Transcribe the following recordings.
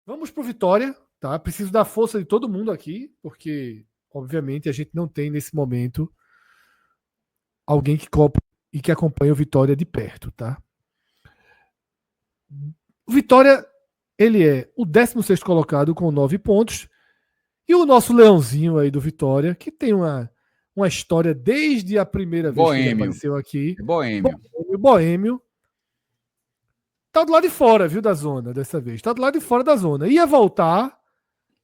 Vamos pro Vitória, tá? Preciso da força de todo mundo aqui, porque, obviamente, a gente não tem nesse momento alguém que cobre e que acompanha o Vitória de perto, tá? O Vitória, ele é o 16º colocado com 9 pontos. E o nosso leãozinho aí do Vitória, que tem uma história desde a primeira vez que ele apareceu aqui. Boêmio. Boêmio. Tá do lado de fora, viu, da zona dessa vez. Tá do lado de fora da zona. Ia voltar,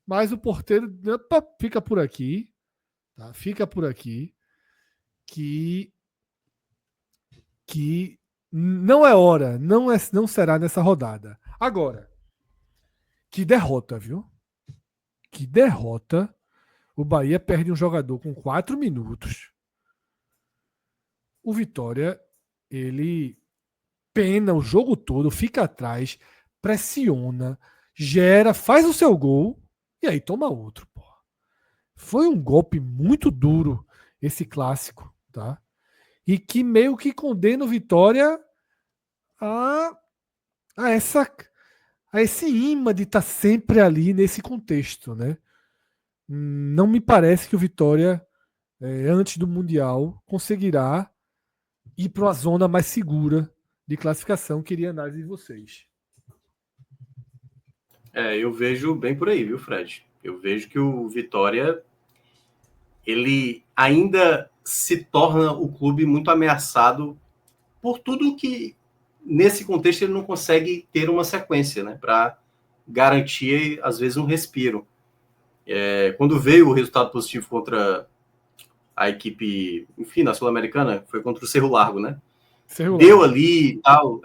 mas o porteiro fica por aqui. Tá? Fica por aqui. Que não é hora. Não será nessa rodada. Agora, que derrota, viu? Que derrota. O Bahia perde um jogador com 4 minutos. O Vitória, ele pena o jogo todo, fica atrás, pressiona, gera, faz o seu gol e aí toma outro. Pô. Foi um golpe muito duro esse clássico, tá? E que meio que condena o Vitória a, a esse imã de estar sempre ali nesse contexto, né? Não me parece que o Vitória, antes do Mundial, conseguirá ir para uma zona mais segura de classificação. Queria análise de vocês. Eu vejo bem por aí, viu, Fred? Eu vejo que o Vitória, ele ainda se torna o clube muito ameaçado por tudo que, nesse contexto, ele não consegue ter uma sequência, né, para garantir, às vezes, um respiro. Quando veio o resultado positivo contra a equipe, enfim, na Sul-Americana, foi contra o Cerro Largo, né? Deu ali e tal,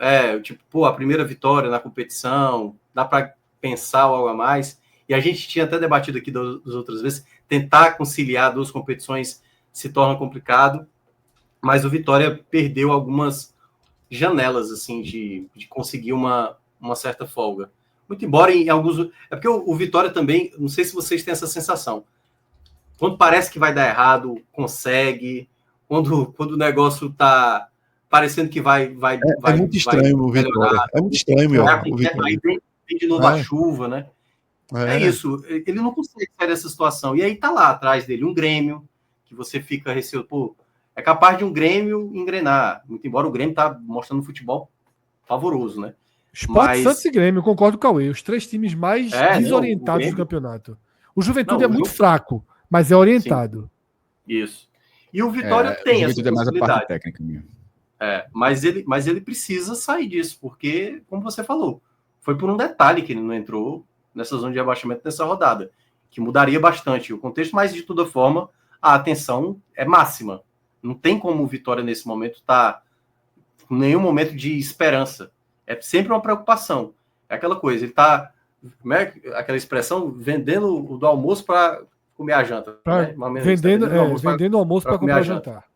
a primeira vitória na competição, dá para pensar algo a mais. E a gente tinha até debatido aqui das outras vezes, tentar conciliar duas competições se torna complicado, mas o Vitória perdeu algumas janelas, assim, de conseguir uma certa folga. Muito embora em alguns... É porque o Vitória também, não sei se vocês têm essa sensação, quando parece que vai dar errado, consegue, quando o negócio tá parecendo que vai muito estranho o Vitória. É muito estranho, meu. O Vitória. Vem de novo a chuva, né? É isso. Ele não consegue sair dessa situação. E aí tá lá atrás dele um Grêmio, que você fica receoso. Pô, é capaz de um Grêmio engrenar. Muito embora o Grêmio tá mostrando um futebol pavoroso, né? Sport, Santos e Grêmio, concordo com o Cauê. Os 3 times mais desorientados do campeonato. O Juventude é muito fraco, mas é orientado. Sim. Isso. E o Vitória tem essa possibilidade. É mais a parte técnica mesmo. Mas ele precisa sair disso, porque, como você falou, foi por um detalhe que ele não entrou nessa zona de abaixamento nessa rodada, que mudaria bastante o contexto, mas de toda forma a atenção é máxima. Não tem como o Vitória nesse momento estar com nenhum momento de esperança. É sempre uma preocupação. É aquela coisa, ele está, aquela expressão, vendendo o do almoço para comer a janta. Né? Vendendo o almoço para comprar o jantar.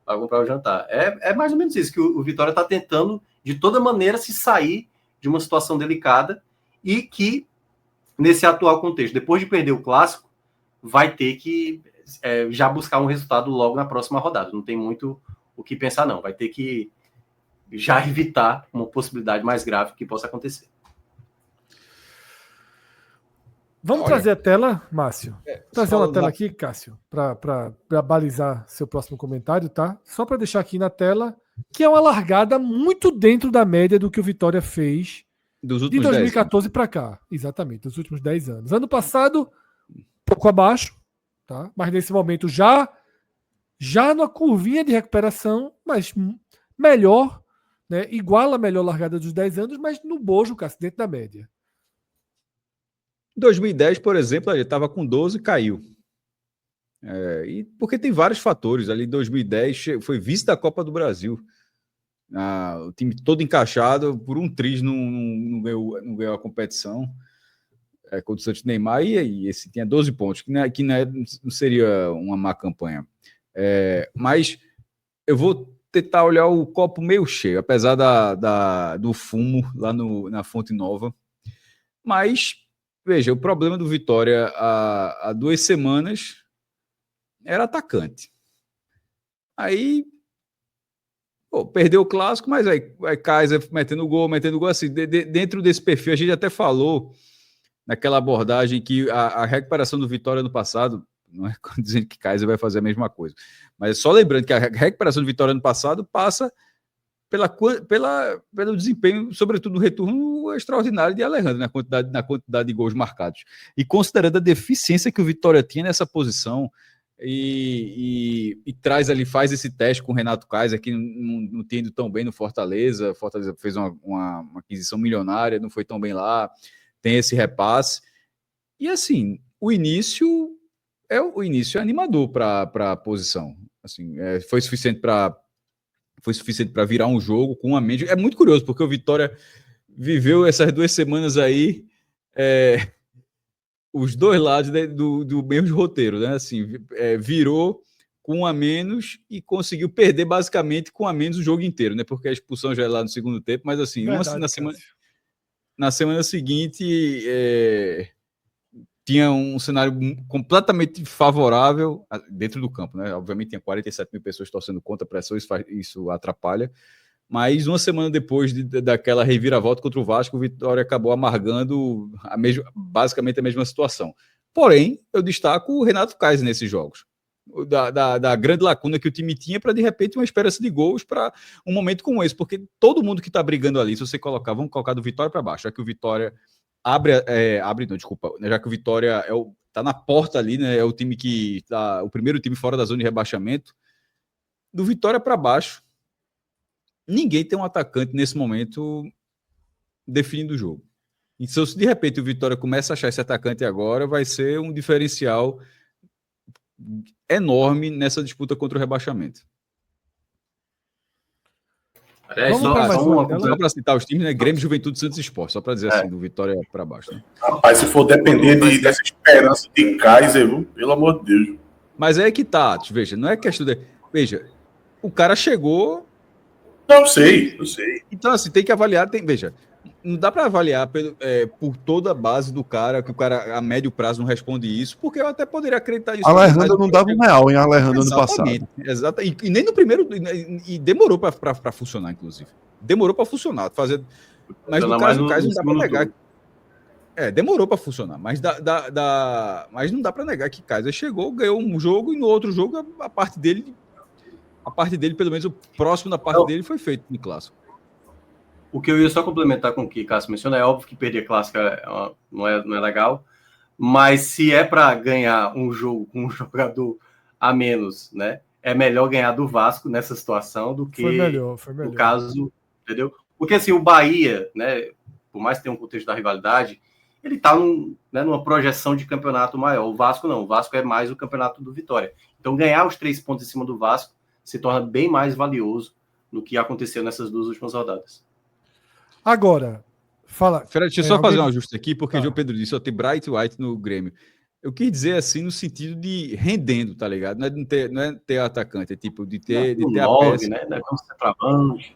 Para comprar o jantar. É mais ou menos isso, que o Vitória está tentando, de toda maneira, se sair de uma situação delicada e que, nesse atual contexto, depois de perder o Clássico, vai ter que já buscar um resultado logo na próxima rodada. Não tem muito o que pensar, não. Vai ter que já evitar uma possibilidade mais grave que possa acontecer. Vamos trazer a tela, Márcio? Trazer uma tela aqui, Cássio, para balizar seu próximo comentário, tá? Só para deixar aqui na tela, que é uma largada muito dentro da média do que o Vitória fez de 2014 para cá. Exatamente, dos últimos 10 anos. Ano passado, pouco abaixo, tá? Mas nesse momento já na curvinha de recuperação, mas melhor, né? Igual a melhor largada dos 10 anos, mas no bojo, Cássio, dentro da média. Em 2010, por exemplo, ele estava com 12 e caiu. E porque tem vários fatores. Ali em 2010 foi vice da Copa do Brasil. O time todo encaixado, por um triz não ganhou a competição. Contra o Santos Neymar, e esse tinha 12 pontos, que não seria uma má campanha. Mas eu vou tentar olhar o copo meio cheio, apesar do fumo lá na Fonte Nova. Mas veja, o problema do Vitória há 2 semanas era atacante. Aí Pô, perdeu o clássico, mas aí Kaiser metendo gol assim, dentro desse perfil, a gente até falou naquela abordagem que a recuperação do Vitória no passado, não é dizendo que Kaiser vai fazer a mesma coisa, mas só lembrando que a recuperação do Vitória no passado passa pelo desempenho, sobretudo no retorno extraordinário de Alejandro, na quantidade de gols marcados. E considerando a deficiência que o Vitória tinha nessa posição, e traz ali, faz esse teste com o Renato Kaiser, que não tinha ido tão bem no Fortaleza. Fortaleza fez uma aquisição milionária, não foi tão bem lá, tem esse repasse. E assim, o início é animador para a posição. Assim, foi suficiente para virar um jogo com um a menos. É muito curioso, porque o Vitória viveu essas 2 semanas aí, os dois lados do mesmo roteiro, né? Assim, virou com um a menos e conseguiu perder basicamente com um a menos o jogo inteiro, né? Porque a expulsão já é lá no segundo tempo, mas assim, Verdade, na semana seguinte tinha um cenário completamente favorável dentro do campo, né? Obviamente tinha 47 mil pessoas torcendo contra a pressão, isso atrapalha. Mas uma semana depois daquela reviravolta contra o Vasco, o Vitória acabou amargando basicamente a mesma situação. Porém, eu destaco o Renato Kaiser nesses jogos. Da grande lacuna que o time tinha para, de repente, uma esperança de gols para um momento como esse. Porque todo mundo que está brigando ali, se você colocar, vamos colocar do Vitória para baixo, já que o Vitória já que o Vitória está na porta ali, né? É o time que está o primeiro time fora da zona de rebaixamento. Do Vitória para baixo, ninguém tem um atacante nesse momento definindo o jogo. Então, se de repente o Vitória começa a achar esse atacante agora, vai ser um diferencial enorme nessa disputa contra o rebaixamento. Só para citar os times, né? Grêmio, Juventude, Santos e Sport, só para dizer assim, do Vitória para baixo. Né? Rapaz, se for depender dessa esperança de Kaiser, viu? Pelo amor de Deus. Mas é que tá, veja, não é questão de... Veja, o cara chegou... Não, eu sei. Então, assim, tem que avaliar, veja, não dá para avaliar por toda a base do cara, que o cara a médio prazo não responde isso, porque eu até poderia acreditar nisso. Alejandro não dava R$1 em Alejandro ano passado. Exato. E nem no primeiro, e demorou para funcionar, inclusive. Demorou para funcionar, mas no caso do Kaiser não dá para negar. Demorou para funcionar, mas mas não dá para negar que Kaiser chegou, ganhou um jogo, e no outro jogo a parte dele, pelo menos o próximo da parte dele, foi feito no clássico. O que eu ia só complementar com o que Cássio mencionou, é óbvio que perder clássica não é legal, mas se é para ganhar um jogo com um jogador a menos, né, é melhor ganhar do Vasco nessa situação do que foi melhor. no caso, entendeu? Porque assim, o Bahia, né, por mais que tenha um contexto da rivalidade, ele está numa projeção de campeonato maior. O Vasco não, o Vasco é mais o campeonato do Vitória. Então ganhar os 3 pontos em cima do Vasco se torna bem mais valioso do que aconteceu nessas 2 últimas rodadas. Agora, fala. Fred, deixa eu só fazer um ajuste aqui, porque o João Pedro disse, só tem Bright White no Grêmio. Eu quis dizer assim no sentido de rendendo, tá ligado? Não é ter atacante, é tipo de ter a peça. Né? Vamos ser travante.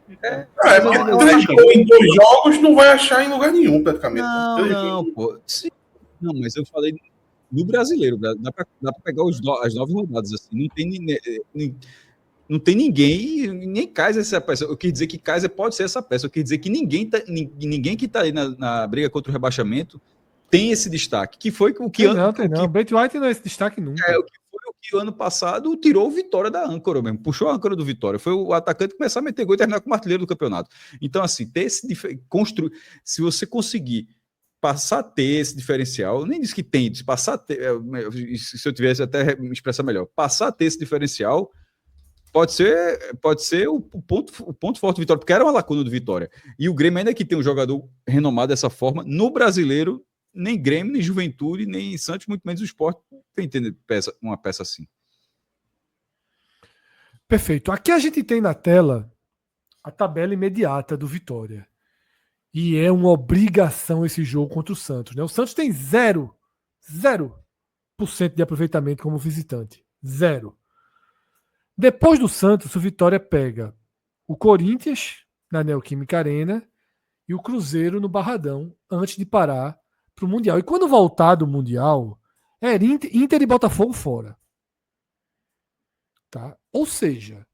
Em 2 jogos não vai achar em lugar nenhum, praticamente. Não, pô. Sim. Não, mas eu falei no brasileiro, dá pra pegar as 9 rodadas assim. Não tem ninguém, nem Kaiser essa peça. Eu quis dizer que Kaiser pode ser essa peça. Eu quis dizer que ninguém que está aí na briga contra o rebaixamento tem esse destaque. Que foi o que... Não. Brett White não é esse destaque nunca. O que foi o que o ano passado tirou o Vitória da âncora mesmo. Puxou a âncora do Vitória. Foi o atacante começar a meter gol e terminar como artilheiro do campeonato. Então, assim, ter esse... Se você conseguir passar a ter esse diferencial, eu nem disse que tem, passar a ter... Se eu tivesse até me expressar melhor. Passar a ter esse diferencial... Pode ser o ponto forte do Vitória, porque era uma lacuna do Vitória. E o Grêmio, ainda que tem um jogador renomado dessa forma, no brasileiro, nem Grêmio, nem Juventude, nem Santos, muito menos o Sport, tem uma peça assim. Perfeito. Aqui a gente tem na tela a tabela imediata do Vitória. E é uma obrigação esse jogo contra o Santos. Né? O Santos tem 0% de aproveitamento como visitante. 0%. Depois do Santos, o Vitória pega o Corinthians na Neoquímica Arena e o Cruzeiro no Barradão, antes de parar para o Mundial. E quando voltar do Mundial, é Inter e Botafogo fora. Tá? Ou seja,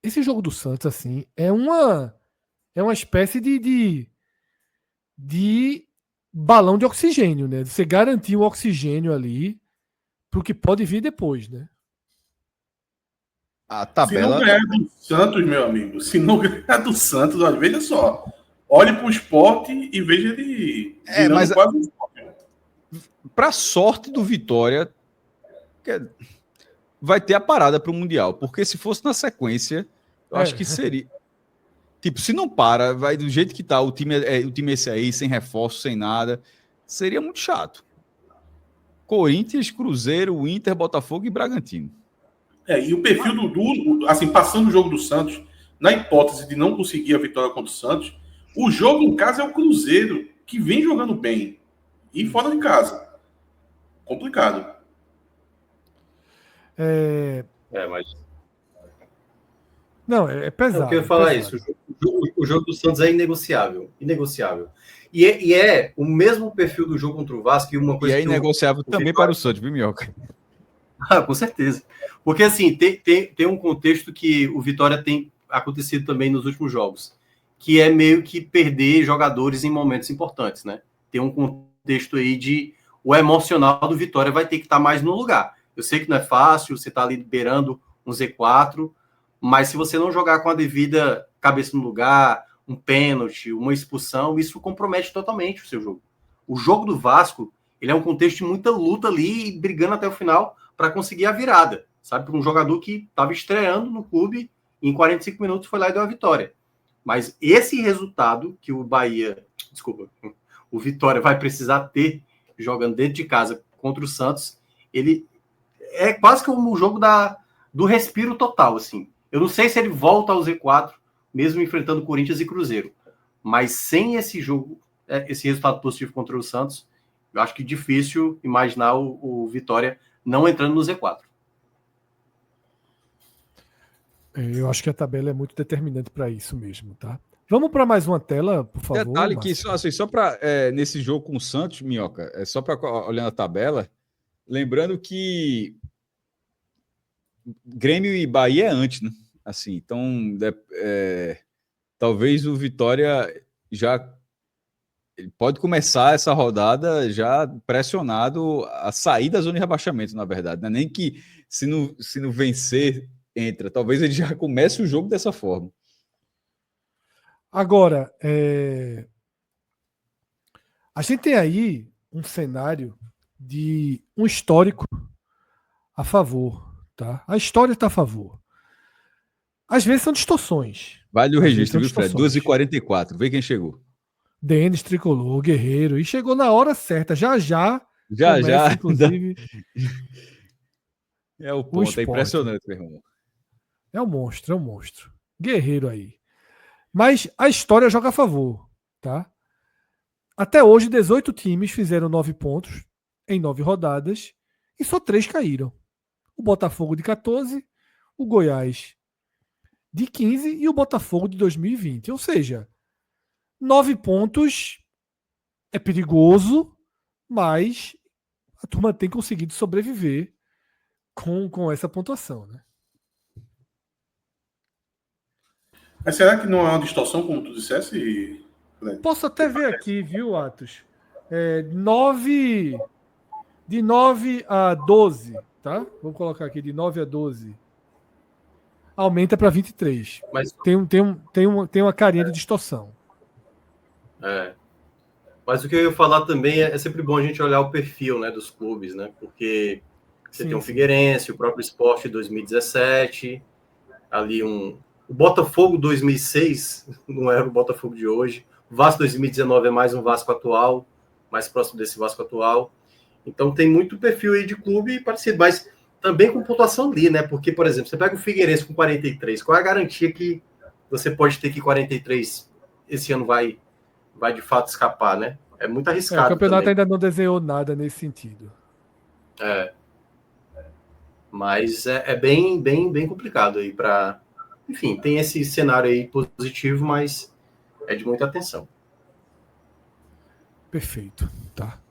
esse jogo do Santos, assim, é uma espécie de balão de oxigênio, né? Você garantir um oxigênio ali pro que pode vir depois, né? A Se não tabela. ganhar do Santos, meu amigo, se não ganhar do Santos, olha, veja só. Olhe para o esporte e veja ele virando mas quase um esporte. para sorte do Vitória, vai ter a parada para o Mundial. Porque se fosse na sequência, eu acho que seria. Tipo, se não para, vai do jeito que tá, o time esse aí, sem reforço, sem nada, seria muito chato. Corinthians, Cruzeiro, Inter, Botafogo e Bragantino. E o perfil do assim, passando o jogo do Santos, na hipótese de não conseguir a vitória contra o Santos, o jogo em casa é o Cruzeiro, que vem jogando bem. E fora de casa. Complicado. Mas Não, é pesado. eu queria falar pesado. isso. O jogo do Santos é inegociável. Inegociável. E é o mesmo perfil do jogo contra o Vasco. E uma coisa E é inegociável também Vitória... para o Santos, viu, Minhoca? Com certeza. Porque, assim, tem um contexto que o Vitória tem acontecido também nos últimos jogos, que é meio que perder jogadores em momentos importantes, né? Tem um contexto aí de o emocional do Vitória vai ter que estar mais no lugar. Eu sei que não é fácil, você está ali beirando um Z4, mas se você não jogar com a devida cabeça no lugar, um pênalti, uma expulsão, isso compromete totalmente o seu jogo. O jogo do Vasco, ele é um contexto de muita luta ali, brigando até o final para conseguir a virada, sabe? Para um jogador que estava estreando no clube, em 45 minutos foi lá e deu a vitória. Mas esse resultado que o Vitória vai precisar ter jogando dentro de casa contra o Santos, ele é quase como um jogo do respiro total, assim. Eu não sei se ele volta ao Z4, mesmo enfrentando Corinthians e Cruzeiro, mas sem esse jogo, esse resultado positivo contra o Santos, eu acho que é difícil imaginar o Vitória não entrando no Z4. Eu acho que a tabela é muito determinante para isso mesmo, tá? Vamos para mais uma tela, por favor. Detalhe que só para nesse jogo com o Santos, Minhoca, só para olhando a tabela, lembrando que Grêmio e Bahia é antes, né? Assim, então talvez o Vitória ele pode começar essa rodada já pressionado a sair da zona de rebaixamento, na verdade. Não é nem que se não vencer, entra. Talvez ele já comece o jogo dessa forma. Agora, a gente tem aí um cenário de um histórico a favor, tá? A história está a favor. Às vezes são distorções. Vale o registro, viu, Fred? 2h44. Vê quem chegou. Denis, Tricolor, Guerreiro. E chegou na hora certa. Já. Já. Inclusive. É o ponto. É impressionante, meu irmão. É um monstro. Guerreiro aí. Mas a história joga a favor, tá? Até hoje, 18 times fizeram 9 pontos em 9 rodadas e só 3 caíram. O Botafogo de 14, o Goiás de 15 e o Botafogo de 2020. Ou seja, 9 pontos é perigoso, mas a turma tem conseguido sobreviver com essa pontuação, né? Mas será que não é uma distorção, como tu dissesse? Posso até ver aqui, viu, Atos? De 9 a 12, tá? Vou colocar aqui de 9 a 12. Aumenta para 23. Mas tem uma carinha de distorção. Mas o que eu ia falar também é sempre bom a gente olhar o perfil, né, dos clubes, né? Porque você tem o Figueirense, o próprio Sport 2017, ali o Botafogo 2006 não era o Botafogo de hoje. O Vasco 2019 é mais um Vasco atual, mais próximo desse Vasco atual. Então tem muito perfil aí de clube parecido, mas também com pontuação ali, né? Porque, por exemplo, você pega o Figueirense com 43, qual é a garantia que você pode ter que 43 esse ano vai de fato escapar, né? É muito arriscado. O campeonato também. ainda não desenhou nada nesse sentido. Mas é bem complicado aí para... Enfim, tem esse cenário aí positivo, mas é de muita atenção. Perfeito, tá?